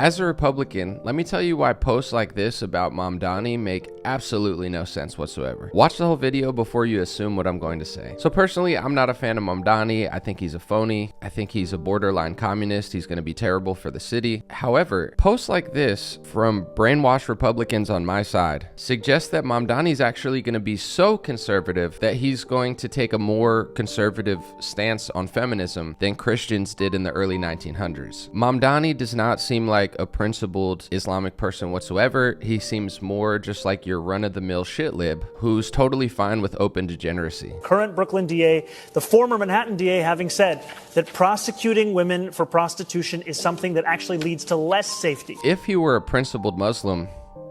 As a Republican, let me tell you why posts like this about Mamdani make absolutely no sense whatsoever. Watch the whole video before you assume what I'm going to say. So personally, I'm not a fan of Mamdani. I think he's a phony. I think he's a borderline communist. He's going to be terrible for the city. However, posts like this from brainwashed Republicans on my side suggest that Mamdani's actually going to be so conservative that he's going to take a more conservative stance on feminism than Christians did in the early 1900s. Mamdani does not seem like a principled Islamic person whatsoever. He seems more just like your run-of-the-mill shitlib who's totally fine with open degeneracy. Current Brooklyn DA, the former Manhattan DA, having said that prosecuting women for prostitution is something that actually leads to less safety. If he were a principled Muslim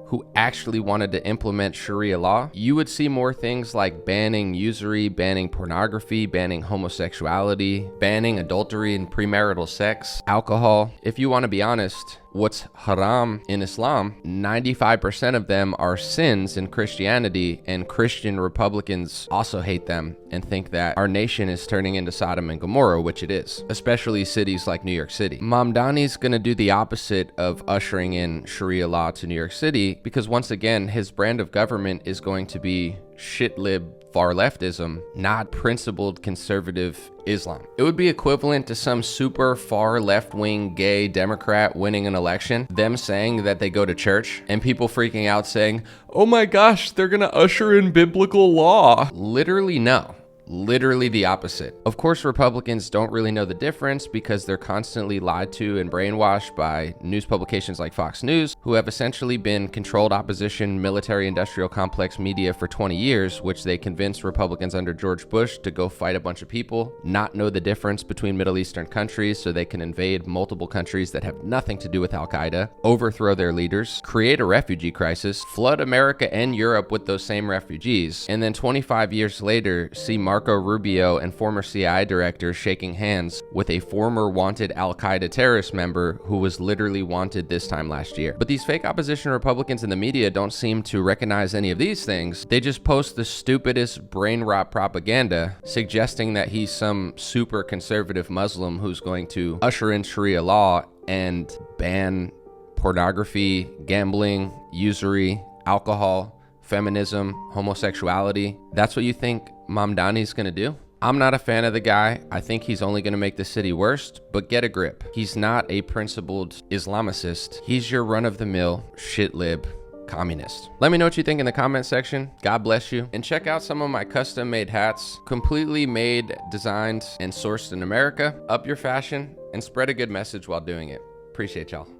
who actually wanted to implement Sharia law, you would see more things like banning usury, banning pornography, banning homosexuality, banning adultery and premarital sex, alcohol. If you want to be honest, what's haram in Islam, 95% of them are sins in Christianity, and Christian Republicans also hate them and think that our nation is turning into Sodom and Gomorrah, which it is, especially cities like New York City. Mamdani's gonna do the opposite of ushering in Sharia law to New York City, because once again, his brand of government is going to be shitlib far leftism, not principled conservative Islam. It would be equivalent to some super far left-wing gay Democrat winning an election, them saying that they go to church, and people freaking out saying, oh my gosh, they're gonna usher in biblical law. Literally no. Literally the opposite. Of course, Republicans don't really know the difference because they're constantly lied to and brainwashed by news publications like Fox News, who have essentially been controlled opposition military-industrial complex media for 20 years, which they convinced Republicans under George Bush to go fight a bunch of people, not know the difference between Middle Eastern countries so they can invade multiple countries that have nothing to do with Al-Qaeda, overthrow their leaders, create a refugee crisis, flood America and Europe with those same refugees, and then 25 years later, see Marco Rubio and former CIA director shaking hands with a former wanted Al-Qaeda terrorist member who was literally wanted this time last year. But these fake opposition Republicans in the media don't seem to recognize any of these things. They just post the stupidest brain rot propaganda suggesting that he's some super conservative Muslim who's going to usher in Sharia law and ban pornography, gambling, usury, alcohol, feminism, homosexuality. That's what you think Mamdani's gonna do? I'm not a fan of the guy. I think he's only gonna make the city worse, but get a grip. He's not a principled Islamicist. He's your run-of-the-mill shitlib communist. Let me know what you think in the comment section. God bless you. And check out some of my custom-made hats, completely made, designed, and sourced in America. Up your fashion and spread a good message while doing it. Appreciate y'all.